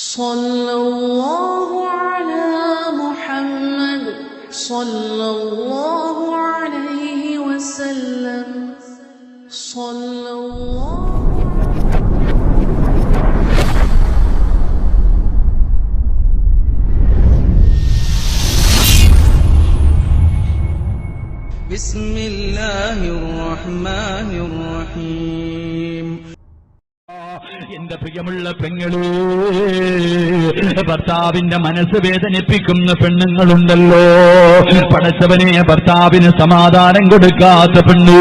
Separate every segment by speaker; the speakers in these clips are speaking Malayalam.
Speaker 1: സല്ലല്ലാഹു അലാ മുഹമ്മദ് സല്ലല്ലാഹു അലൈഹി വസല്ലം സല്ലല്ലാഹു. ബിസ്മില്ലാഹിർ റഹ്മാനിർ റഹീം.
Speaker 2: എന്റെ പ്രിയമുള്ള പെങ്ങളേ, ഭർത്താവിന്റെ മനസ്സ് വേദനിപ്പിക്കുന്ന പെണ്ണുങ്ങളുണ്ടല്ലോ. പടച്ചവനെ, ഭർത്താവിന് സമാധാനം കൊടുക്കാത്ത പെണ്ണ്,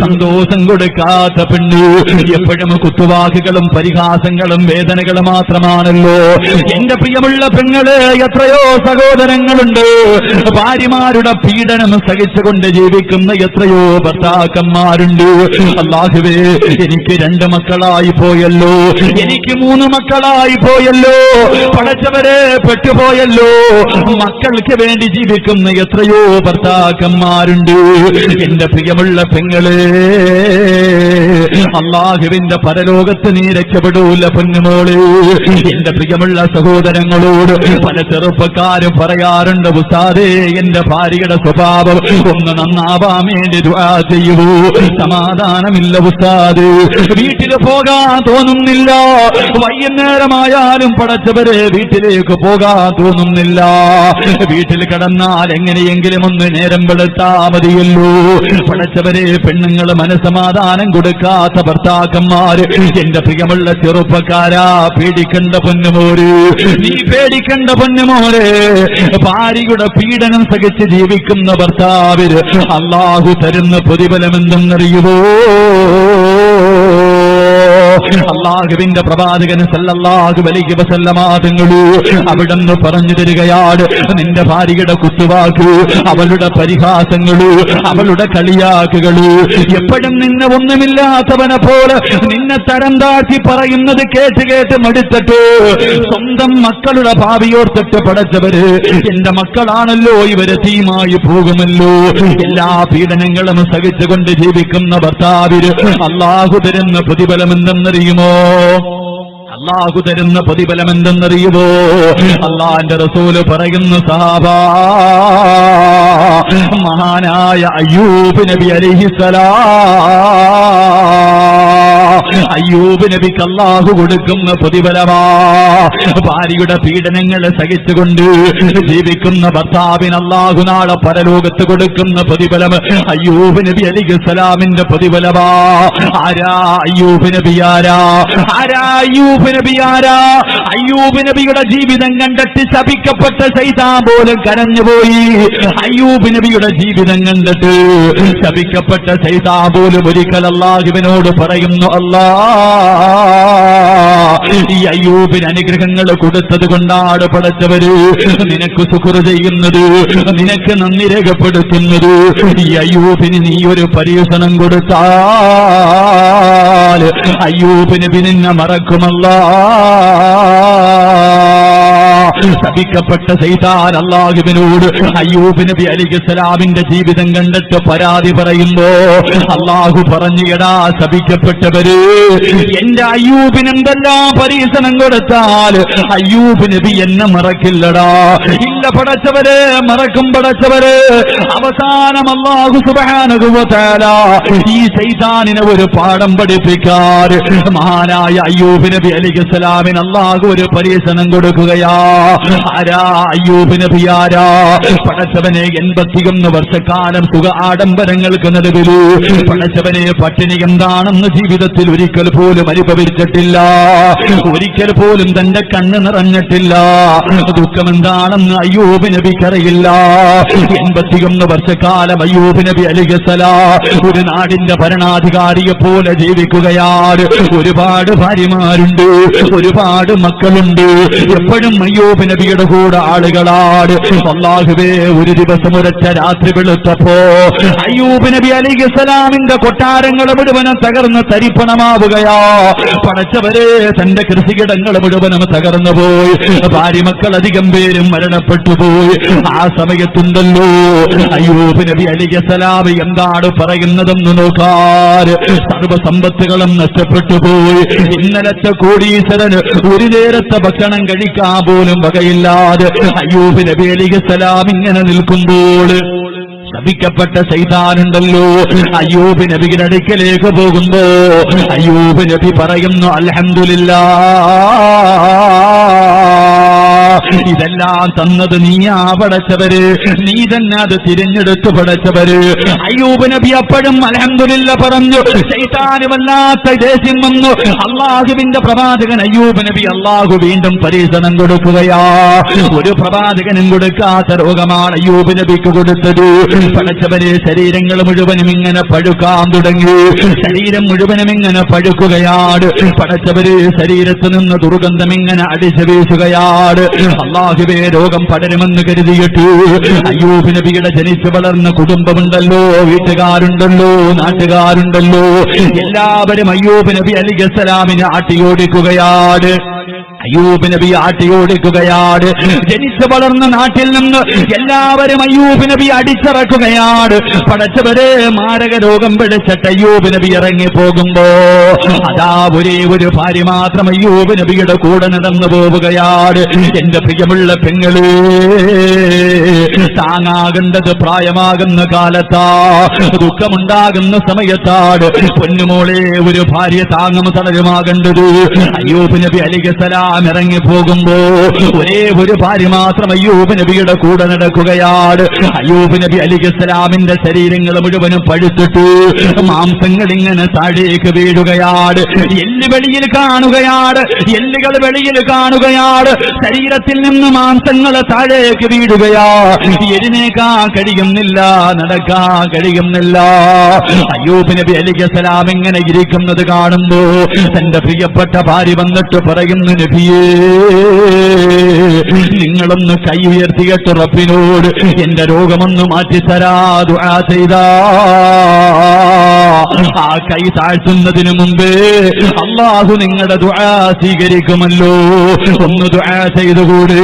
Speaker 2: സന്തോഷം കൊടുക്കാത്ത പെണ്ണ്, എപ്പോഴും കുത്തുവാക്കുകളും പരിഹാസങ്ങളും വേദനകളും മാത്രമാണല്ലോ. എന്റെ പ്രിയമുള്ള പെങ്ങളെ, എത്രയോ സഹോദരങ്ങളുണ്ട് ഭാര്യമാരുടെ പീഡനം സഹിച്ചുകൊണ്ട് ജീവിക്കുന്ന എത്രയോ ഭർത്താക്കന്മാരുണ്ട്. അല്ലാഹുവേ, എനിക്ക് 2 മക്കളായി പോയല്ലോ, എനിക്ക് 3 മക്കളായി പോയല്ലോ, പടച്ചവരെ പെട്ടുപോയല്ലോ. മക്കൾക്ക് വേണ്ടി ജീവിക്കുന്ന എത്രയോ ഭർത്താക്കന്മാരുണ്ട്. എന്റെ പ്രിയമുള്ള പെങ്ങളെ, അല്ലാഹുവിന്റെ പരലോകത്ത് നീ രക്ഷപ്പെടൂല പൊന്നുമോള്. എന്റെ പ്രിയമുള്ള സഹോദരങ്ങളോട് പല ചെറുപ്പക്കാരും പറയാറുണ്ട്, ഉസ്താദേ, എന്റെ ഭാര്യയുടെ സ്വഭാവം ഒന്ന് നന്നാവാൻ വേണ്ടി ദുആ ചെയ്യൂ. സമാധാനമില്ല ഉസ്താദ്, വീട്ടിൽ പോകാൻ തോന്നുന്നില്ല, വൈകുന്നേരമായാലും പടച്ചവരെ വീട്ടിലേക്ക് പോകാൻ തോന്നുന്നില്ല. വീട്ടിൽ കിടന്നാൽ എങ്ങനെയെങ്കിലും ഒന്ന് നേരം വെളുത്താ മതിയല്ലോ. പടച്ചവരെ, പെണ്ണുങ്ങൾ മനസ്സമാധാനം കൊടുക്കാത്ത ഭർത്താക്കന്മാര്. എന്റെ പ്രിയമുള്ള ചെറുപ്പക്കാരാ, പേടിക്കണ്ട പൊന്നുമോര്, നീ പേടിക്കണ്ട പൊന്നുമോരെ. ഭാര്യയുടെ പീഡനം സഹിച്ച് ജീവിക്കുന്ന ഭർത്താവിന് അല്ലാഹു തരുന്ന പ്രതിഫലം എന്തെന്നറിയുമോ? അല്ലാഹുവിന്റെ പ്രവാചകൻ സല്ലല്ലാഹു അലൈഹി വസല്ലമ തങ്ങൾ അവിടുന്ന് പറഞ്ഞു തരികയാണ്, നിന്റെ ഭാര്യയുടെ കുത്തുവാക്ക്, അവളുടെ പരിഹാസങ്ങള്, അവളുടെ കളിയാക്കുകള്, എപ്പോഴും നിന്നെ ഒന്നുമില്ലാത്തവനെ പോലെ നിന്നെ തരം താഴ്ത്തി പറയുന്നത് കേട്ട് കേട്ട് മടുത്തിട്ട് സ്വന്തം മക്കളുടെ ഭാവിയോർത്തിട്ട് പടച്ചവര്, എന്റെ മക്കളാണല്ലോ, ഇവരെ തീമായി പോകുമല്ലോ. എല്ലാ പീഡനങ്ങളും സഹിച്ചുകൊണ്ട് ജീവിക്കുന്ന ഭർത്താവിന് അല്ലാഹു തരുന്ന പ്രതിഫലം എന്തെന്നറിയുമോ? അല്ലാഹു തരുന്ന പ്രതിഫലം എന്തെന്നറിയുമോ? അല്ലാഹുവിന്റെ റസൂല് പറയുന്നു, സഹാബാ, മഹാനായ അയ്യൂബ് നബി അലൈഹിസ്സലാം, അയ്യൂബ് നബിക്ക് അല്ലാഹു കൊടുക്കുന്ന പ്രതിഫലമാ. ഭാര്യയുടെ പീഡനങ്ങളെ സഹിച്ചുകൊണ്ട് ജീവിക്കുന്ന ഭർത്താവിന് അല്ലാഹു നാളെ പരലോകത്ത് കൊടുക്കുന്ന പ്രതിഫലം അയ്യൂബ് നബി അലൈഹിസ്സലാമിന്റെ പ്രതിഫലമാ. ആരാ അയ്യൂബ് നബി? ആരാ അയ്യൂബ് നബി? അയ്യൂബ് നബിയുടെ ജീവിതം കണ്ടിട്ട് ശപിക്കപ്പെട്ട ശൈത്താൻ പോലും കരഞ്ഞുപോയി. അയ്യൂബ് നബിയുടെ ജീവിതം കണ്ടിട്ട് ശപിക്കപ്പെട്ട ശൈത്താൻ പോലും ഒരിക്കൽ അല്ലാഹുവിനോട് പറയുന്നു, അല്ലാ, ഈ അയ്യൂബിന് അനുഗ്രഹങ്ങൾ കൊടുത്തത് കൊണ്ടാണ് പടച്ചവര് നിനക്ക് ശുക്ർ ചെയ്യുന്നത്, നിനക്ക് നന്ദി രേഖപ്പെടുത്തുന്നത്. ഈ അയ്യൂബിന് നീ ഒരു പരീക്ഷണം കൊടുത്താൽ അയ്യൂബ് നബി നിന്നെ മറക്കുമല്ലാ. ശപിക്കപ്പെട്ട ശൈത്താൻ അല്ലാഹുവിനോട് അയ്യൂബ് നബി അലൈഹിസ്സലാമിന്റെ ജീവിതം കണ്ടിട്ട് പരാതി പറയുമ്പോ അല്ലാഹു പറഞ്ഞു, എടാ ശപിക്കപ്പെട്ടവര്, എന്റെ അയ്യൂബിന് എന്തെല്ലാം പരീക്ഷണം കൊടുത്താൽ അയ്യൂബ് നബി എന്നെ മറക്കില്ലടാ. ഇല്ല പടച്ചവരെ, മറക്കും പടച്ചവരെ. അവസാനം അല്ലാഹു സുബ്ഹാനഹു വ തആല ഈ ശൈത്താനിനെ ഒരു പാഠം പഠിപ്പിക്കാൻ മഹാനായ അയ്യൂബ് നബി അലൈഹിസ്സലാമിന് അല്ലാഹു ഒരു പരീക്ഷണം കൊടുക്കുകയാ. ആരാ അയ്യൂബ് നബി? ആരാ? പടച്ചവനെ, 81 വർഷക്കാലം സുഖ ആഡംബരങ്ങൾക്ക് നടുവില് പടച്ചവനെ പട്ടിണി എന്താണെന്ന് ജീവിതത്തിൽ ഒരിക്കൽ പോലും അനുഭവിച്ചിട്ടില്ല, ഒരിക്കൽ പോലും തന്റെ കണ്ണ് നിറഞ്ഞിട്ടില്ല. ദുഃഖം എന്താണെന്ന് അയ്യൂബ് നബിക്കറിയില്ല. 81 വർഷക്കാലം അയ്യൂബ് നബി അലൈഹിസ്സലാം ഒരു നാടിന്റെ ഭരണാധികാരിയെ പോലെ ജീവിക്കുകയാണ്. ഒരുപാട് ഭാര്യമാരുണ്ട്, ഒരുപാട് മക്കളുണ്ട്. എപ്പോഴും അയ്യൂബ് നബിയുടെ കൂടെ ആളുകളാണ്. അല്ലാഹുവേ, ഒരു ദിവസം ഒരൊറ്റ രാത്രി വെളുത്തപ്പോ അയ്യൂബ് നബി അലൈഹിസ്സലാമിന്റെ കൊട്ടാരങ്ങൾ മുഴുവനും തകർന്ന് തരിപ്പണമാവുകയാ. പടച്ചവരെ, തന്റെ കൃഷിയിടങ്ങൾ മുഴുവനും തകർന്നു പോയി. ഭാര്യമക്കൾ അധികം പേരും മരണപ്പെട്ടു പോയി. ആ സമയത്തുണ്ടല്ലോ അയ്യൂബ് നബി അലൈഹിസ്സലാം എന്താണ് പറയുന്നതെന്ന് നോക്കാൻ. സർവസമ്പത്തുകളും നഷ്ടപ്പെട്ടു പോയി. ഇന്നലത്തെ കോടീശ്വരന് ഒരു നേരത്തെ ഭക്ഷണം കഴിക്കാൻ പോലും വകയില്ലാതെ അയ്യൂബ് നബി അലൈഹിസ്സലാം ഇങ്ങനെ നിൽക്കുമ്പോൾ ശപിക്കപ്പെട്ട ശൈതാനുണ്ടല്ലോ അയ്യൂബ് നബിയുടെ അടുക്കലേക്ക് പോകുമ്പോ അയ്യൂബ് നബി പറയുന്നു, അൽഹംദുലില്ലാഹ്, ഇതെല്ലാം തന്നത് നീയാ പടച്ചവര്, നീ തന്നെ അത് തിരഞ്ഞെടുത്ത് പടച്ചവര്. അയ്യൂബ് നബി അപ്പോഴും അൽഹംദുലില്ലാഹ് പറഞ്ഞു. ശൈതാന് വല്ലാത്ത ദേഷ്യം വന്നു. അള്ളാഹുവിന്റെ പ്രവാചകൻ അയ്യൂബ് നബി അള്ളാഹു വീണ്ടും പരീക്ഷണം കൊടുക്കുകയാ. ഒരു പ്രവാചകനും കൊടുക്കാത്ത രോഗമാണ് അയ്യൂബ് നബിക്ക് കൊടുത്തത്. പടച്ചവരെ, ശരീരങ്ങൾ മുഴുവനും ഇങ്ങനെ പഴുക്കാൻ തുടങ്ങി. ശരീരം മുഴുവനും ഇങ്ങനെ പഴുക്കുകയാണ്. പടച്ചവരെ, ശരീരത്തിൽ നിന്ന് ദുർഗന്ധം ഇങ്ങനെ അടിച്ചു വീശുകയാണ്. അല്ലാഹുവേ, രോഗം പടരുമെന്ന് കരുതിയിട്ട് അയ്യൂബ് നബിയുടെ ജനിച്ചു വളർന്ന കുടുംബമുണ്ടല്ലോ, വീട്ടുകാരുണ്ടല്ലോ, നാട്ടുകാരുണ്ടല്ലോ, എല്ലാവരും അയ്യൂബ് നബി അലൈഹിസ്സലാമിനെ ആട്ടിയോടിക്കുകയാണ്. അയ്യൂബ് നബി ആട്ടിയോടിക്കുകയാണ്. ജനിച്ചു വളർന്ന നാട്ടിൽ നിന്ന് എല്ലാവരും അയ്യൂബ് നബി അടിച്ചിറക്കുകയാണ്. പടച്ചവരെ, മാരക രോഗം പിടിച്ചിട്ട് അയ്യൂബ് നബി ഇറങ്ങി പോകുമ്പോ അതാ ഒരേ ഒരു ഭാര്യ മാത്രം അയ്യൂബ് നബിയുടെ കൂടെ നടന്നു പോവുകയാണ്. എന്റെ പ്രിയമുള്ള പെങ്ങളെ, താങ്ങാകേണ്ടത് പ്രായമാകുന്ന കാലത്താ, ദുഃഖമുണ്ടാകുന്ന സമയത്താണ് പൊന്നുമോളെ ഒരു ഭാര്യ താങ്ങും തളരുമാകേണ്ടത്. അയ്യൂബ് നബി അലൈഹിസ്സലാം ഇറങ്ങി പോകുമ്പോ ഒരേ ഒരു ഭാര്യ മാത്രം അയ്യൂബ് നബിയുടെ കൂടെ നടക്കുകയാണ്. അയ്യൂബ് നബി അലൈഹിസ്സലാമിന്റെ ശരീരങ്ങൾ മുഴുവനും പഴുത്തിട്ട് മാംസങ്ങൾ ഇങ്ങനെ താഴേക്ക് വീഴുകയാണ്. എല്ല് വെളിയിൽ കാണുകയാണ്, എല്ലുകൾ വെളിയിൽ കാണുകയാണ്. ശരീരത്തിൽ നിന്ന് മാംസങ്ങൾ താഴേക്ക് വീഴുകയാ. എഴുന്നേക്കാൻ കഴിയുന്നില്ല, നടക്കാൻ കഴിയുന്നില്ല. അയ്യൂബ് നബി അലൈഹിസ്സലാം ഇങ്ങനെ ഇരിക്കുന്നത് കാണുമ്പോ തന്റെ പ്രിയപ്പെട്ട ഭാര്യ വന്നിട്ട് പറയുന്നു, നബിയേ, നിങ്ങളൊന്ന് കൈ ഉയർത്തിയിട്ട് റബ്ബിനോട് എന്റെ രോഗമൊന്ന് മാറ്റിത്തരാ ദുആ ചെയ്താ. ആ കൈ താഴ്ത്തുന്നതിന് മുമ്പേ അല്ലാഹു നിങ്ങളുടെ ദുആ സ്വീകരിക്കുമല്ലോ. ഒന്ന് ദുആ ചെയ്തുകൂടി.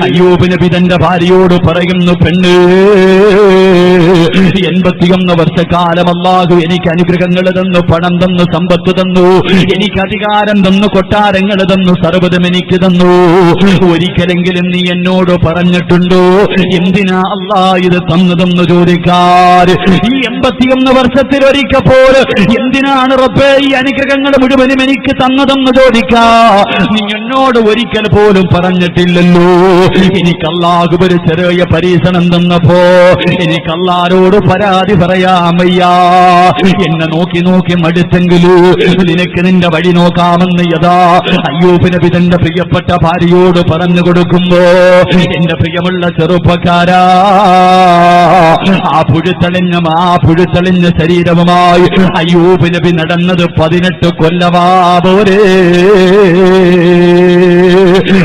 Speaker 2: അയ്യൂബ് നബി തന്റെ ഭാര്യയോട് പറയുന്നു, പെണ്ണ്, 81 വർഷക്കാലം അല്ലാഹു എനിക്ക് അനുഗ്രഹങ്ങൾ തന്നു, പണം തന്നു, സമ്പത്ത് തന്നു, എനിക്ക് അധികാരം തന്നു, കൊട്ടാരങ്ങൾ തന്നു, സർവ്വതും എനിക്ക് തന്നു. ഒരിക്കലെങ്കിലും നീ എന്നോട് പറഞ്ഞിട്ടുണ്ടോ എന്തിനാ അല്ലാ ഇത് തന്നതെന്ന് ചോദിക്കാൻ? ഈ 81 വർഷത്തിൽ ഒരിക്കൽ പോലും എന്തിനാണ് റബ്ബേ ഈ അനുഗ്രഹങ്ങൾ മുഴുവനും എനിക്ക് തന്നതെന്ന് ചോദിക്കാ നീ എന്നോട് ഒരിക്കൽ പോലും പറഞ്ഞിട്ടില്ലല്ലോ. എനിക്ക് അല്ലാഹു ഒരു ചെറിയ പരീക്ഷണം തന്നപ്പോ എനിക്ക് അല്ലാഹുവോട് പരാതി പറയാൻ വയ്യാ. എന്നെ നോക്കി നോക്കി മടുത്തെങ്കിലൂ നിനക്ക് നിന്റെ വഴി നോക്കാമെന്ന് യഥാ അയ്യൂബ് നബി തന്റെ പ്രിയപ്പെട്ട ഭാര്യയോട് പറഞ്ഞു കൊടുക്കുമ്പോ, എന്റെ പ്രിയമുള്ള ചെറുപ്പക്കാരാ, ആ പുഴുത്തളിഞ്ഞ ശരീരവുമായി അയ്യൂബ് നബി നടന്നത് 18 കൊല്ലമാ പോരെ.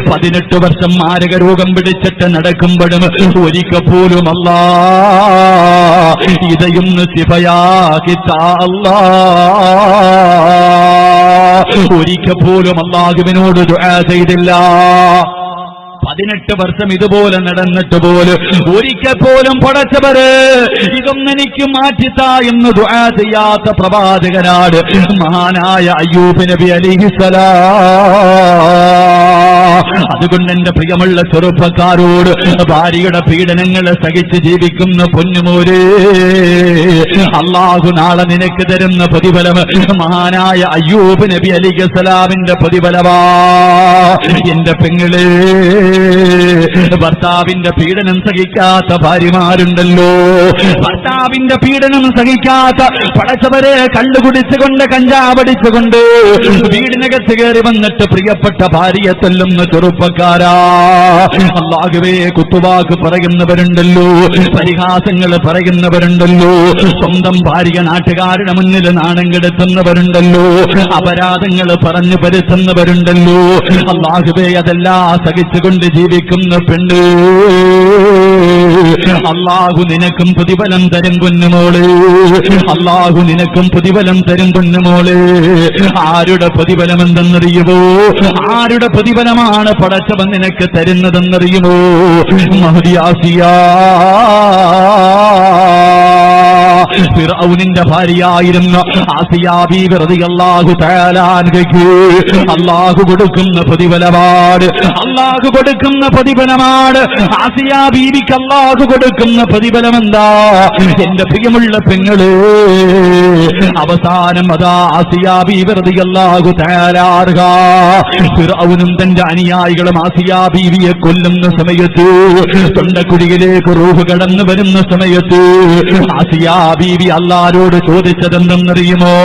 Speaker 2: 18 വർഷം മാരക രോഗം പിടിച്ചിട്ട് നടക്കുമ്പോഴും ഒരിക്കൽ പോലും അല്ലാ ഇതയൊന്ന് ശിഫയാക്കിത്താ അല്ലാ. ഒരിക്കൽ പോലും അല്ലാഹുവിനോട് ദുആ ചെയ്തില്ല. 18 വർഷം ഇതുപോലെ നടന്നിട്ട് പോലും ഒരിക്കൽ പോലും പടച്ചവര് ഇതൊന്നെനിക്ക് മാറ്റിത്താ എന്ന് ദുആ ചെയ്യാത്ത പ്രവാചകനാണ് മഹാനായ അയ്യൂബ് നബി അലൈഹിസ്സലാം. അതുകൊണ്ട് എന്റെ പ്രിയമുള്ള ചെറുപ്പക്കാരോട്, ഭാര്യയുടെ പീഡനങ്ങളെ സഹിച്ച് ജീവിക്കുന്ന പൊന്നുമോരെ, അല്ലാഹു നാളെ നിനക്ക് തരുന്ന പ്രതിഫലം മഹാനായ അയ്യൂബ് നബി അലൈഹിസ്സലാമിന്റെ പ്രതിഫലമാ. എന്റെ പെങ്ങളെ, ഭർത്താവിന്റെ പീഡനം സഹിക്കാത്ത ഭാര്യമാരുണ്ടല്ലോ, ഭർത്താവിന്റെ പീഡനം സഹിക്കാത്ത പടച്ചവരെ കള്ളുകുടിച്ചുകൊണ്ട് കഞ്ചാവടിച്ചുകൊണ്ട് വീടിനകത്ത് കയറി വന്നിട്ട് പ്രിയപ്പെട്ട ഭാര്യയെ തല്ലുന്ന ചെറുപ്പക്കാരാ, അല്ലാഹുവേ കുത്തുവാക്ക് പറയുന്നവരുണ്ടല്ലോ, പരിഹാസങ്ങൾ പറയുന്നവരുണ്ടല്ലോ, സ്വന്തം ഭാര്യ നാട്ടുകാരുടെ മുന്നിൽ നാണം കെടുത്തുന്നവരുണ്ടല്ലോ, അപരാധങ്ങൾ പറഞ്ഞു പരുത്തുന്നവരുണ്ടല്ലോ. അല്ലാഹുവേ അതെല്ലാം സഹിച്ചുകൊണ്ട് കൊണ്ട് ജീവിക്കുന്ന പെണ്ണ്, അള്ളാഹു നിനക്കും പ്രതിഫലം തരും പൊന്നുമോള്, അള്ളാഹു നിനക്കും പ്രതിഫലം തരും പൊന്നുമോള്. ആരുടെ പ്രതിഫലം എന്തെന്നറിയുമോ? ആരുടെ പ്രതിഫലമാണ് പടച്ചവൻ നിനക്ക് തരുന്നതെന്നറിയുമോ? മഹദി ആസിയ, ഫിർഔനിന്റെ ഭാര്യയായിരുന്ന ആസിയ ബീവി റളിയല്ലാഹു തആല അൻഹയ്ക്ക് അല്ലാഹു കൊടുക്കുന്ന പ്രതിഫലമാണ്, അല്ലാഹു കൊടുക്കുന്ന പ്രതിഫലമാണ്. ആസിയ ബീവിക്ക് അല്ലാഹു കൊടുക്കുന്ന പ്രതിഫലം എന്താ? എന്റെ പ്രിയമുള്ള പെങ്ങളെ, അവസാനം അതാ ആസിയ ബീവി റളിയല്ലാഹു തആല അൻഹ ഫിർഔനും തന്റെ അനുയായികളും ആസിയ ബീവിയെ കൊല്ലുന്ന സമയത്ത്, തൊണ്ടക്കുടിയിലേക്ക് റൂഹ് കടന്നു വരുന്ന സമയത്ത് ആസിയ ബീവി അല്ലാഹുവോട് ചോദിച്ചതെന്തെന്നറിയുമോ?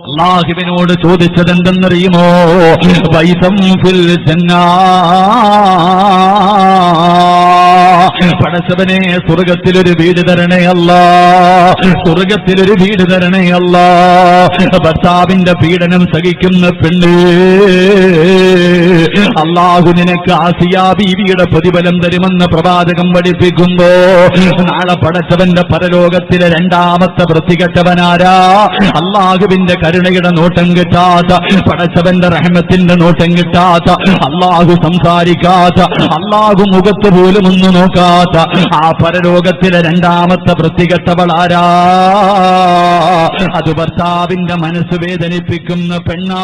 Speaker 2: അല്ലാഹുവിനോട് ചോദിച്ചതെന്തെന്നറിയുമോ? ബൈതം ഫിൽ ജന്നാ, പടച്ചവനെ സ്വർഗത്തിലൊരു വീട് തരണേ അല്ലാ, സ്വർഗത്തിലൊരു വീട് തരണേ അല്ലാ. ഭർത്താവിന്റെ പീഡനം സഹിക്കുന്ന പെണ്ണ്, അല്ലാഹു നിനക്ക് ആസിയ ബീവിയുടെ പ്രതിഫലം തരുമെന്ന് പ്രവാചകം പഠിപ്പിക്കുമ്പോ, നാളെ പടച്ചവന്റെ പരലോകത്തിലെ രണ്ടാമത്തെ വൃത്തികെട്ടവനാരാ? അല്ലാഹുവിന്റെ കരുണയുടെ നോട്ടം കിട്ടാത്ത, പടച്ചവന്റെ റഹ്മത്തിന്റെ നോട്ടം കിട്ടാത്ത, അല്ലാഹു സംസാരിക്കാത്ത, അല്ലാഹു മുഖത്ത് പോലും ഒന്ന് നോക്കാത്ത ആ പരലോകത്തിലെ രണ്ടാമത്തെ വൃത്തികെട്ടവളാരാ? അത് ഭർത്താവിന്റെ മനസ്സ് വേദനിപ്പിക്കുന്ന പെണ്ണാ.